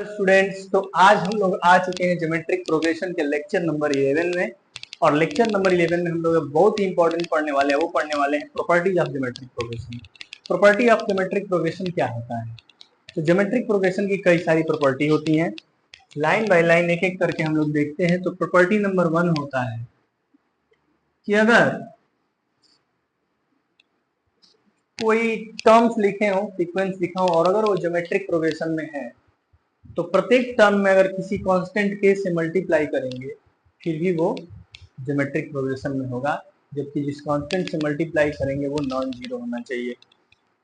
Students, तो आज हम लोग आ चुके हैं ज्योमेट्रिक प्रोग्रेशन के लेक्चर नंबर 11 में। और लेक्चर नंबर 11 में हम लोग बहुत ही इंपॉर्टेंट पढ़ने वाले हैं, वो पढ़ने वाले हैं properties of geometric progression. Property of geometric progression क्या होता है? तो ज्योमेट्रिक प्रोग्रेशन की कई सारी प्रॉपर्टी होती हैं, लाइन बाय लाइन एक एक करके हम लोग देखते हैं। तो प्रॉपर्टी नंबर 1 होता है कि अगर कोई टर्म्स लिखे हो, सीक्वेंस लिखा हो और अगर वो ज्योमेट्रिक प्रोग्रेशन में है तो प्रत्येक टर्म में अगर किसी कांस्टेंट के से मल्टीप्लाई करेंगे फिर भी वो ज्योमेट्रिक प्रोग्रेशन में होगा, जबकि जिस कांस्टेंट से मल्टीप्लाई करेंगे वो नॉन जीरो होना चाहिए।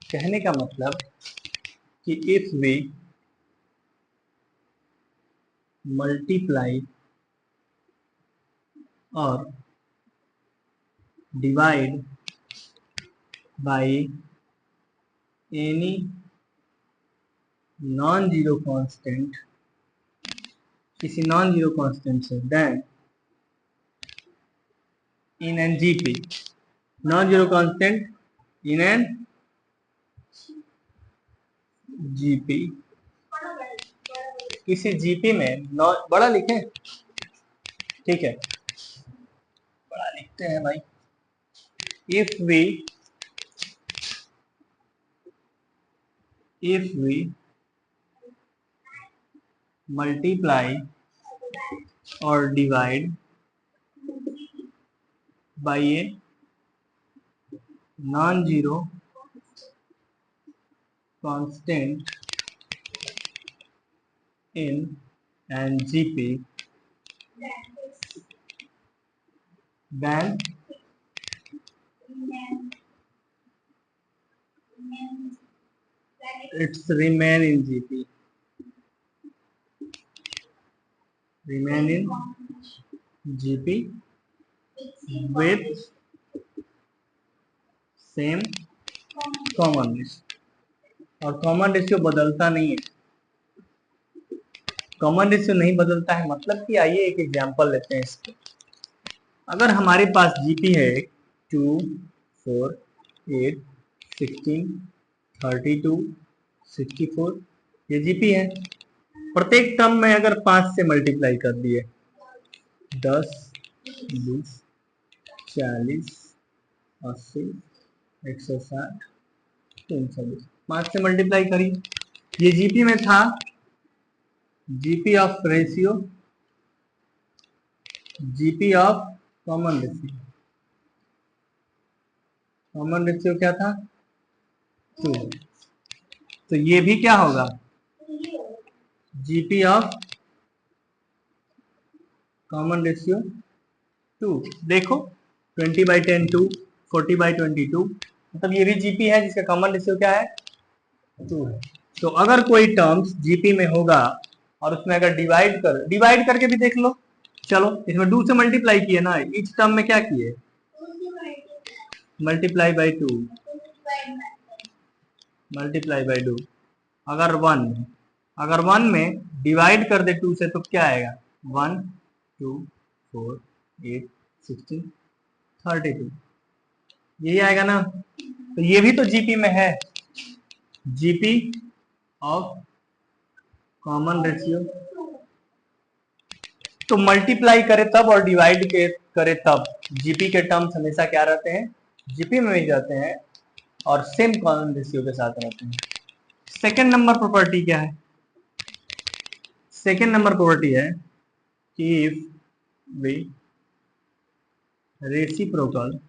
कहने का मतलब कि इफ वी मल्टीप्लाई और divide by any non zero constant, किसी नॉन जीरो कांस्टेंट से, then in an GP, non-zero constant in an GP, किसी GP में बड़ा लिखें, ठीक है, बड़ा लिखते हैं भाई। if we multiply or divide by a non-zero constant in an GP, then it's remain in GP, remain in GP with same common ratio. और कॉमन रेशियो बदलता नहीं है, कॉमन रेशियो नहीं बदलता है मतलब कि आइए एक एग्जांपल लेते हैं इसके। अगर हमारे पास जीपी है 2, 4, 8, 16, 32, 64, ये जीपी है। प्रत्येक टर्म में अगर 5 से मल्टीप्लाई कर दिए, 10, 20, 40, 80, 160, 320, 5 से मल्टीप्लाई करी। ये जीपी में था, GP of ratio, GP of common ratio. Common ratio क्या था? 2। तो ये भी क्या होगा? GP of common ratio 2। देखो 20/10 2, 40/22, मतलब ये भी जीपी है जिसका कॉमन रेशियो क्या है? 2 है। तो अगर कोई टर्म्स जीपी में होगा और उसमें अगर डिवाइड करके भी देख लो, चलो इसमें 2 से मल्टीप्लाई किए ना, इस टर्म में क्या किए? Multiply by 2, multiply by 2। अगर 1 में डिवाइड कर दे 2 से तो क्या आएगा? 1, 2, 4, 8, 16, 32, यही आएगा ना। तो ये भी तो जीपी में है, जीपी ऑफ कॉमन रेशियो। तो मल्टीप्लाई करे तब और डिवाइड करे तब जीपी के टर्म्स हमेशा क्या रहते हैं? जीपी में भी जाते हैं और सेम कॉमन रेशियो के साथ रहते हैं। सेकेंड नंबर प्रॉपर्टी क्या है? सेकेंड नंबर प्रॉपर्टी है कि if we reciprocal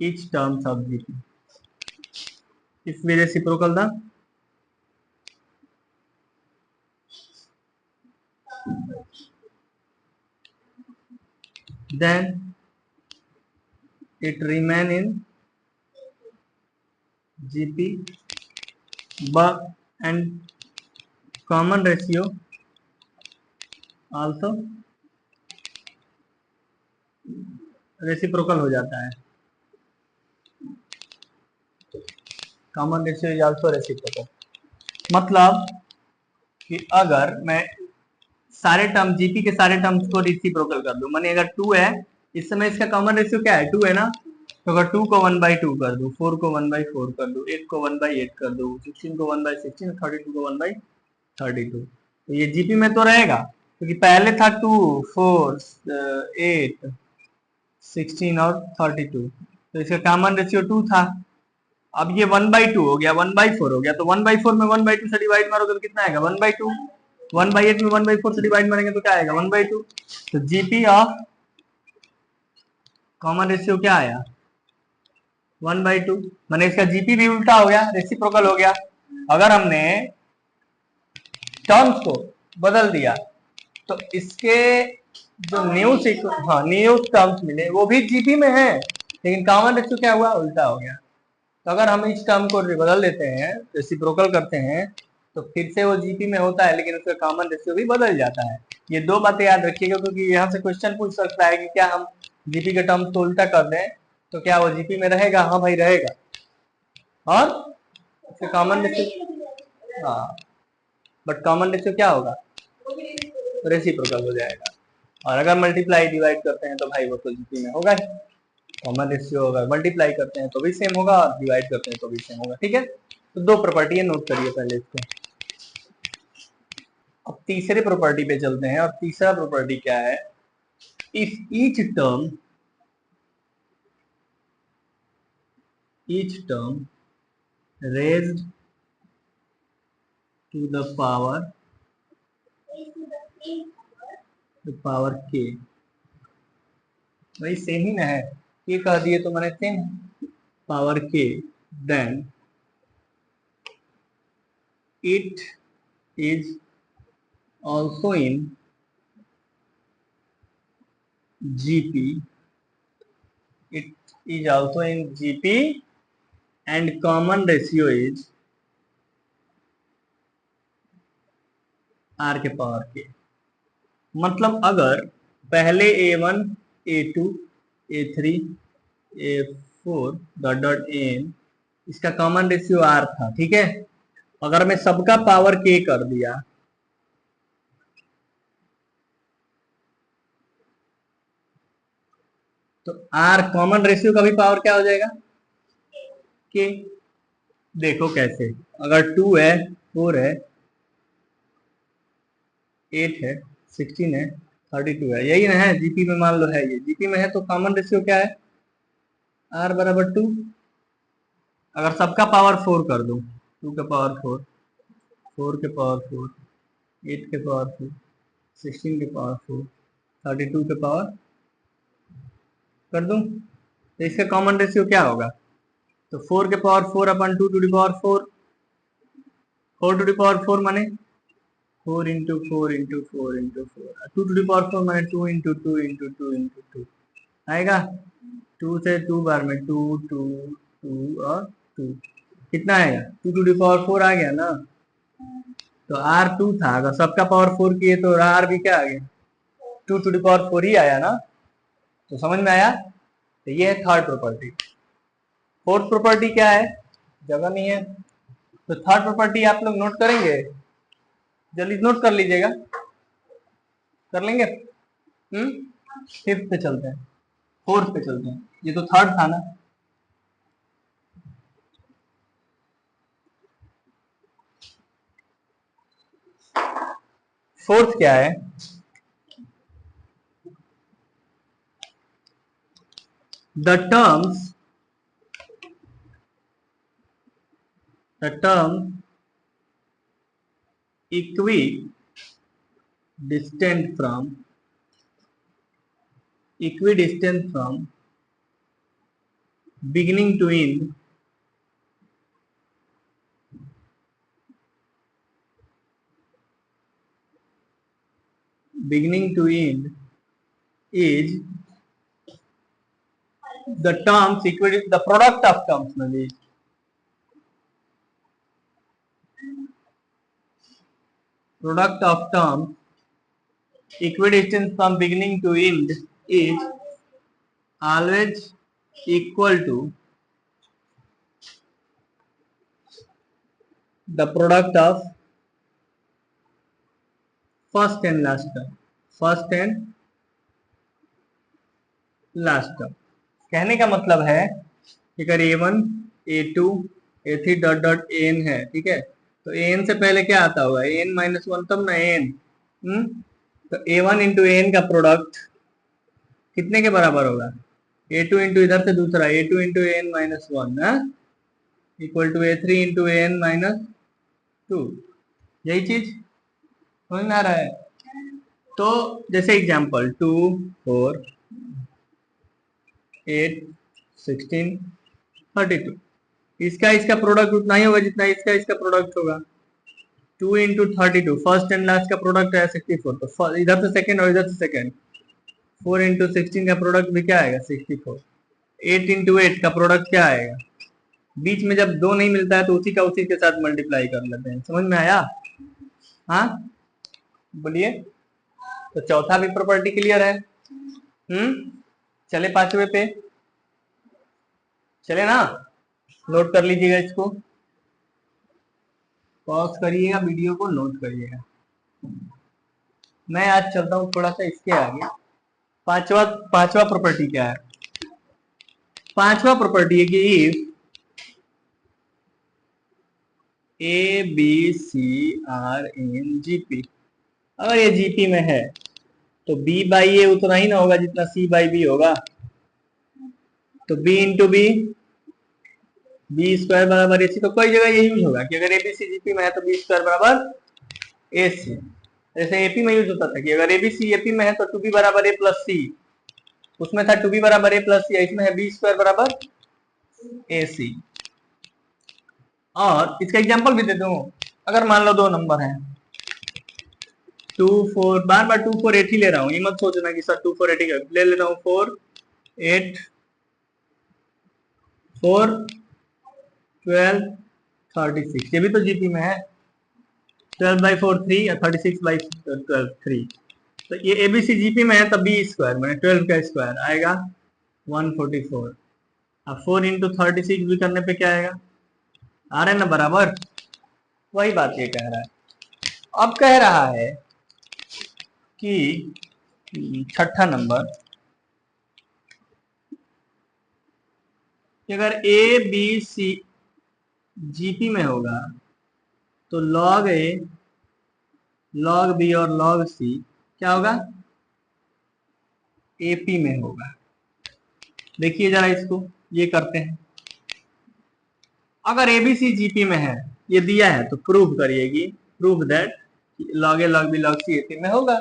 each terms of GP, if we reciprocal the then it remain in GP but and common ratio also reciprocal हो जाता है। Common ratio is also reciprocal, मतलब कि अगर मैं सारे टर्म जीपी के सारे टर्म्स को रेसिप्रोकल कर दूं, माने अगर 2 है इस समय, इसका कॉमन रेशियो क्या है? 2 है ना, तो अगर 2 को 1/2 कर दूं, 4 को 1/4 कर दूं, 8 को 1/8 कर दूं, 16 को 1/16, 32 को 1/32, तो ये जीपी में तो रहेगा क्योंकि पहले था 2, 4, 8, 16 और 32, तो इसका कॉमन रेशियो 2 था। अब ये 1/2 हो गया, 1/4 हो गया, तो 1/4 में 1/2 से डिवाइड मारोगे तो कितना आएगा? 1/2। 1/8 में 1/4 से डिवाइड मारेंगे तो क्या आएगा? 1/2। तो जीपी ऑफ कॉमन रेशियो क्या आया? 1/2। मैंने इसका जीपी भी उल्टा हो गया, रेसिप्रोकल हो गया। अगर हमने टर्म्स को बदल दिया तो इसके जो न्यू टर्म्स मिले वो भी जीपी में है, लेकिन कॉमन रेशियो क्या हुआ? उल्टा हो गया। तो अगर हम इस टर्म को बदल देते हैं, रेसिप्रोकल करते हैं, तो फिर से वो जीपी में होता है, लेकिन उसका कॉमन रेशियो भी बदल जाता है। ये दो बातें याद रखिएगा, क्योंकि यहाँ से क्वेश्चन पूछ सकता है कि क्या हम जीपी के टर्म्स को उल्टा कर दें तो क्या वो जीपी में रहेगा? हाँ भाई रहेगा। और उसके कॉमन रेशियो, हाँ, बट कॉमन रेशियो क्या होगा? रेसिप्रोकल हो जाएगा। और अगर मल्टीप्लाई डिवाइड करते हैं तो भाई वो तो जीपी में होगा ही। कॉमन रेशियो अगर मल्टीप्लाई करते हैं तो भी सेम होगा और डिवाइड करते हैं तो भी सेम होगा। ठीक है, तो दो प्रॉपर्टी है, नोट करिए पहले इसको। अब तीसरे प्रॉपर्टी पे चलते हैं, और तीसरा प्रॉपर्टी क्या है? इफ each term raised to the power k, भाई सेम ही ना है, ये कह दिए तो मैंने same power k, then it is also in GP, it is also in GP and common ratio is R के पावर के। मतलब अगर पहले A1, A2, A3, A4 dot dot n इसका कॉमन रेशियो R था, ठीक है, अगर मैं सबका पावर K कर दिया तो R कॉमन रेशियो का भी पावर क्या हो जाएगा? K। देखो कैसे, अगर 2 है, 4 है, 8 है, 16 है, 32 है, यही ना है जीपी में, मान लो है, ये जीपी में है, तो कॉमन रेशियो क्या है? R बराबर 2। अगर सबका पावर 4 कर दूं, 2 के पावर 4, 4 के पावर 4, 8 के पावर 4, 16 के पावर 4, 32 के पावर कर दूं, तो इसका कॉमन रेशियो क्या होगा? तो 4 के पावर 4 अपन 2 to the power 4, 4 to the power 4 माने 4 into 4 into 4 into 4, 2 to the power 4 माने 2 इंटू 2 इंटू 2 इंटू 2 आएगा। 2 से 2 बार में 2 2 2 और 2, कितना आएगा? 2 टू द पावर 4 आ गया ना। तो R 2 था, अगर सबका पावर 4 किए तो R भी क्या आ गया? 2 टू द पावर 4 ही आया ना। तो समझ में आया? तो ये है थर्ड प्रॉपर्टी। फोर्थ प्रॉपर्टी क्या है? जगह नहीं है, तो थर्ड प्रॉपर्टी आप लोग नोट करेंगे, जल्दी नोट कर लीजिएगा, कर लेंगे। फिफ्थ पे चलते हैं, फोर्थ पे चलते हैं, ये तो थर्ड था ना। फोर्थ क्या है? the terms equidistant from beginning to end is the terms the product of terms, maybe product of terms equidistant from beginning to end is always equal to the product of first and last term, first and last term। कहने का मतलब है कि अगर A1 A2 A3 dot dot AN है, ठीक है, तो AN से पहले क्या आता होगा, AN माइनस वन, तब ना AN। तो A1 इंटू AN का प्रोडक्ट कितने के बराबर होगा, A2 इंटू इधर से दूसरा A2 into AN minus one equal to A3 into AN minus two. यही चीज समझ में आ रहा है। तो जैसे एग्जांपल 2 4 8 16 32, इसका प्रोडक्ट उतना ही होगा जितना इसका प्रोडक्ट होगा। 2 इंटू 32, फर्स्ट एंड लास्ट का प्रोडक्ट है 64, तो इधर से सेकंड और इधर से सेकंड। 4 इंटू 16 का प्रोडक्ट भी क्या आएगा 64। 8 इंटू 8 का प्रोडक्ट क्या आएगा, बीच में जब दो नहीं मिलता है तो उसी का उसी के साथ मल्टीप्लाई कर लेते हैं। समझ में आया? हाँ बोलिए। तो चौथा भी प्रॉपर्टी क्लियर है। चले पांचवे पे, चले ना, नोट कर लीजिएगा इसको, पॉज करिएगा वीडियो को, नोट करिएगा। मैं आज चलता हूं थोड़ा सा इसके आगे। पांचवा प्रॉपर्टी क्या है, पांचवा प्रॉपर्टी है कि if A B C R in GP, अगर ये जीपी में है तो बी बाई ए उतना ही ना होगा जितना सी बाई बी होगा। तो B into B, B square बराबर ए सी। तो कोई जगह ये यूज होगा कि अगर एबीसी जीपी में है तो बी स्क्वायर बराबर ए सी। जैसे एपी में यूज होता था कि अगर एबीसी एपी में है तो टू बी बराबर ए प्लस सी, उसमें था टू बी बराबर ए प्लस सी, इसमें है बी स्क्वायर बराबर ए सी। और इसका एग्जांपल भी दे दूं, अगर मान लो दो नंबर हैं 2 4, बार बार 2 4 8 ही ले रहा हूं, ये मत सोचना कि सर 2 4 8 ही ले लेता हूं। 4 8 4 12 36, ये भी तो जीपी में है। 12 बाई 4 3 या 36 बाई 12 3। तो ये एबीसी जीपी में है तब बी स्क्वायर मैंने 12 का स्क्वायर आएगा 144। अब 4 इंटू 36 भी करने पे क्या आएगा, आ रहे ना बराबर, वही बात ये कह रहा है। अब कह रहा है कि छठा नंबर, कि अगर ए बी सी जीपी में होगा तो लॉग ए लॉग बी और लॉग सी क्या होगा, एपी में होगा। देखिए जरा इसको, ये करते हैं। अगर एबीसी जीपी में है, ये दिया है तो प्रूव करिएगी, prove that log A log B log C AP में होगा।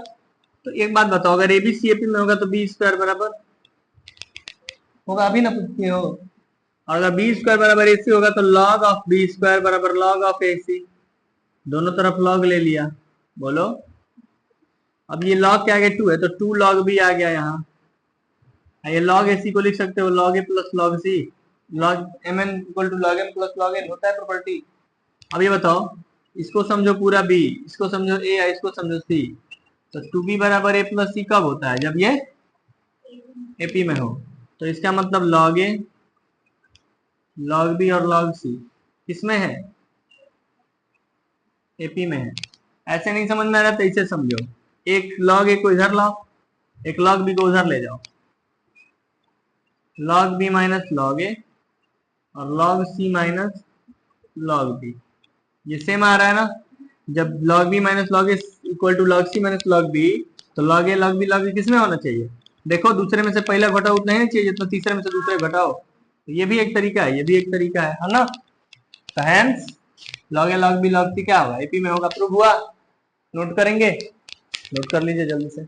तो एक बात बताओ, अगर एबीसी एपी में होगा तो बी स्क्वायर बराबर होगा, अभी ना पूछती हो। और अगर बी स्क्वायर बराबर ए सी होगा तो लॉग ऑफ बी स्क्वायर बराबर लॉग ऑफ ए सी, दोनों तरफ लॉग ले लिया। बोलो, अब ये लॉग क्या आ गया 2 है तो 2 लॉग भी आ गया यहाँ। ये लॉग ए सी को लिख सकते हो log A plus log C, log M N equal to log M plus log N होता है प्रॉपर्टी। अब ये बताओ, इसको समझो पूरा बी, इसको समझो ए, इसको समझो सी। तो 2b बराबर ए प्लस सी कब होता है, जब ये एपी में हो। तो इसका मतलब लॉग ए लॉग बी और लॉग सी किसमें है, एपी में है। ऐसे नहीं समझ में आ रहा तो इसे समझो, एक लॉग ए को इधर लाओ, एक लॉग बी को उधर ले जाओ, log B minus log A और log C minus log B, ये सेम आ रहा है ना। जब log B minus log A equal to log C minus log B, तो log A log B log B किसमें होना चाहिए, देखो दूसरे में से पहला घटाओ उतना ही चाहिए जितना तीसरे में से दूसरे घटाओ। तो ये भी एक तरीका है, ये भी एक तरीका है ना। तो hence log A log B log सी क्या होगा, एपी में होगा। प्रूव हुआ, नोट करेंगे, नोट कर लीजिए जल्दी से।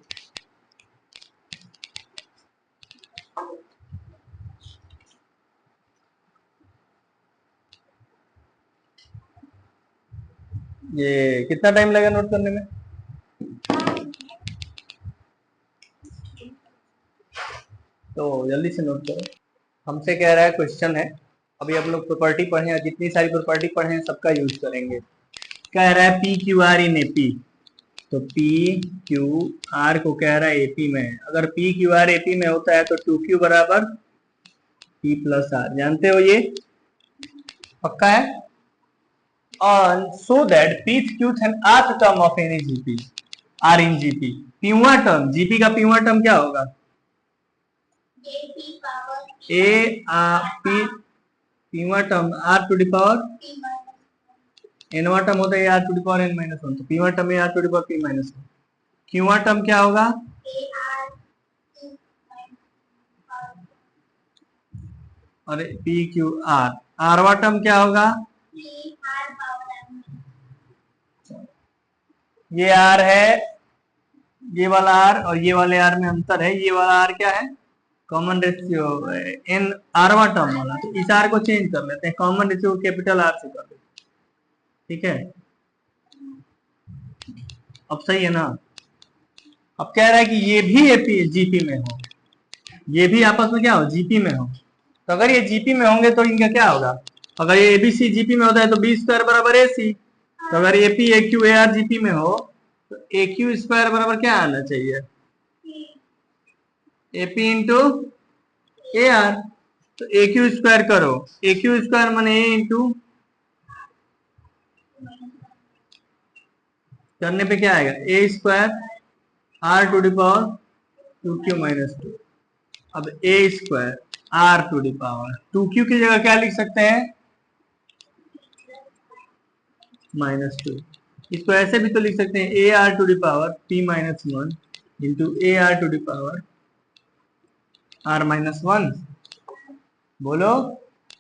ये कितना टाइम लगा नोट करने में, तो जल्दी से नोट करो। हमसे कह रहा है, क्वेश्चन है, अभी हम लोग प्रॉपर्टी पढ़े हैं, जितनी सारी प्रॉपर्टी पढ़े हैं सबका यूज करेंगे। कह रहा है P Q R in AP, तो पी क्यू आर को कह रहा है एपी में। अगर पी क्यू आर एपी में होता है तो 2q बराबर पी प्लस आर, जानते हो ये पक्का है। और so that p qth and r term of any GP are in GP, पीवा टर्म, जीपी का पीवा टर्म क्या होगा, ए पी पीवा term r to the power एनवा टर्म होता है r to the power n minus one, तो पीवा टर्म है r to the power p minus one. क्यूवा टर्म क्या होगा, और पी क्यू आर। आरवा टर्म क्या होगा, ये आर है, ये वाला आर और ये वाले आर में अंतर है, ये वाला आर क्या है, कॉमन रेशियो एन आरवा टर्म वाला, तो इस आर को चेंज कर लेते हैं, कॉमन रेशियो कैपिटल आर से कर देते हैं, ठीक है। अब सही है ना। अब कह रहा है कि ये भी एपी जीपी में हो, ये भी आपस में क्या हो, जीपी में हो। तो अगर ये जीपी में होंगे तो इनका क्या होगा, अगर ये एबीसी जीपी में होता है तो बी स्क्वायर बराबर ए सी, तो अगर AP A Q A R GP में हो तो ए क्यू स्क्वायर बराबर क्या आना चाहिए, एपी इंटू ए आर। तो ए क्यू स्क्वायर करो, ए क्यू स्क्वायर माने ए इंटू, करने पे क्या आएगा, a square are to the power 2q minus 2। अब a square are to the power 2q की जगह क्या लिख सकते हैं, माइनस 2। इसको ऐसे भी तो लिख सकते हैं, A R to the power p minus 1 into A R to the power R minus 1। बोलो,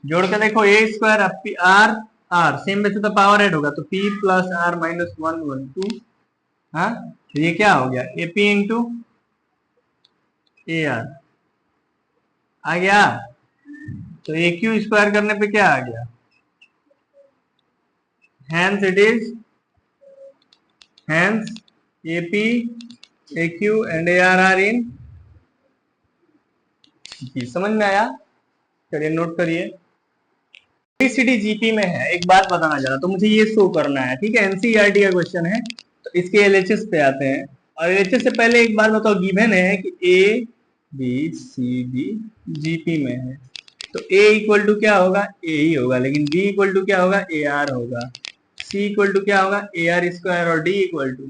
जोड़ के देखो, A square R R same में से तो पावर ऐड होगा, तो p प्लस आर माइनस 1 1 2। हाँ, तो ये क्या हो गया, a p into A r आ गया। तो ए क्यू स्क्वायर करने पे क्या आ गया, hence it is hence AP AQ and AR are in GP। समझ में आया, चलिए नोट करिए। एबीसीडी जीपी में है, एक बात बताना चाह रहा तो मुझे ये शो करना है, ठीक है, एनसीईआरटी का क्वेश्चन है, तो इसके एलएचएस पे आते हैं। और एलएचएस से पहले एक बात बताओ, गिवन है कि A B C D GP में है, तो ए इक्वल टू क्या होगा, ए ही होगा, लेकिन बी इक्वल टू क्या होगा, ए आर होगा, सी इक्वल टू क्या होगा, ए आर स्क्वायर, और D equal to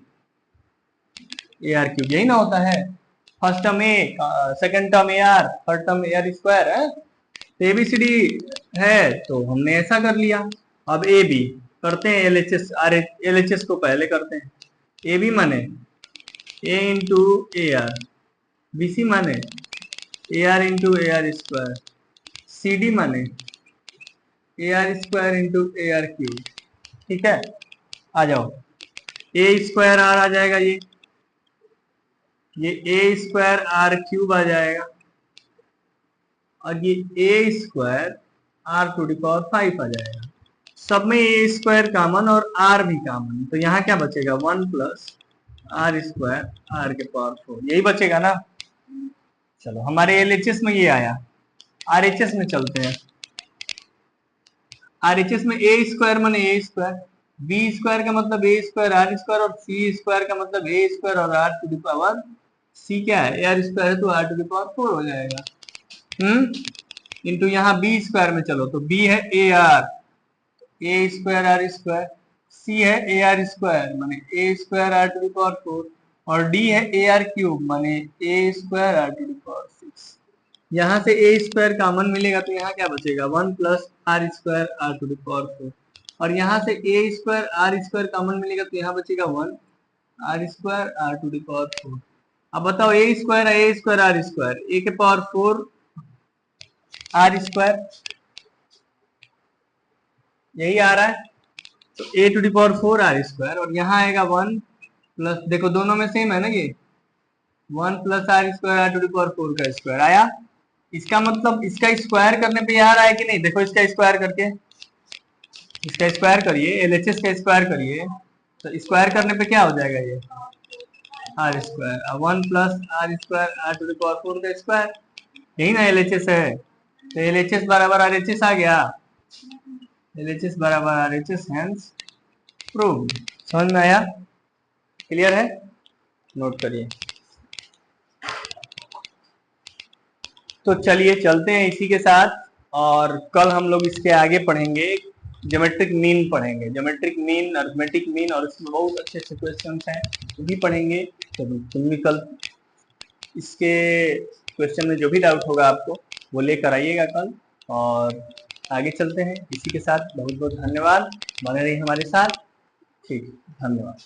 A are cube. यही ना होता है, first term A, second term A R, third term A are square है। तो एबीसीडी है तो हमने ऐसा कर लिया। अब ए बी करते हैं, एलएचएस आर एलएचएस को पहले करते हैं। ए बी माने a into A r, B C माने a r into A R square, C D माने a are square into A R cube, ठीक है। आ जाओ, ए स्क्वायर आर आ जाएगा, ये ए स्क्वायर आर क्यूब आ जाएगा, और ये a square are to the power 5 आ जाएगा। सब में ए स्क्वायर कॉमन और आर भी कॉमन, तो यहाँ क्या बचेगा, 1 प्लस आर स्क्वायर आर के पावर 4, यही बचेगा ना। चलो, हमारे एलएचएस में ये आया, आरएचएस में चलते हैं। आरएचएस में ए स्क्वायर माने ए स्क्वायर, बी स्क्वायर का मतलब ए स्क्वायर आर स्क्वायर, और सी स्क्वायर का मतलब ए स्क्वायर और आर टू द पावर सी क्या है, ए आर स्क्वायर है तो आर टू द पावर 4 हो जाएगा। इंटू यहाँ बी स्क्वायर में चलो, तो बी है a r, a square are square, c है ए आर स्क्वायर माने a square are to the power 4, और डी है ए आर क्यूब माने a square are to the power 6। यहाँ से ए स्क्वायर कॉमन मिलेगा तो यहाँ क्या बचेगा, 1 plus are square are to the power 4, और यहाँ से A square are square common मिलेगा तो यहाँ बचेगा 1 R square are to the power 4। अब बताओ, A square are square, A के पावर 4 आर स्क्वायर, यही आ रहा है, तो a to the power 4 r square, और यहाँ आएगा 1 प्लस, देखो दोनों में सेम है ना, ये 1 plus are square are to the power 4 का स्क्वायर आया। इसका मतलब इसका स्क्वायर करने पे यार आया कि नहीं, देखो इसका स्क्वायर करके, इसका स्क्वायर करिए, एलएचएस का स्क्वायर करिए, तो स्क्वायर करने पे क्या हो जाएगा, ये R square, 1 plus are square are to the power 4 का स्क्वायर, यही ना एलएचएस है। तो एलएचएस बराबर आरएचएस आ गया, एलएचएस बराबर आरएचएस, हेंस प्रूव्ड। समझ में आया, क्लियर है, नोट करिए। तो चलिए चलते हैं इसी के साथ, और कल हम लोग इसके आगे पढ़ेंगे, ज्योमेट्रिक मीन पढ़ेंगे, ज्योमेट्रिक मीन, अरिथमेटिक मीन, और इसमें बहुत अच्छे अच्छे क्वेश्चंस हैं, वो भी पढ़ेंगे। तो तुम भी कल इसके क्वेश्चन में जो भी डाउट होगा आपको वो लेकर आइएगा कल। और आगे चलते हैं इसी के साथ। बहुत बहुत धन्यवाद, बने रहिए हमारे साथ। ठीक, धन्यवाद।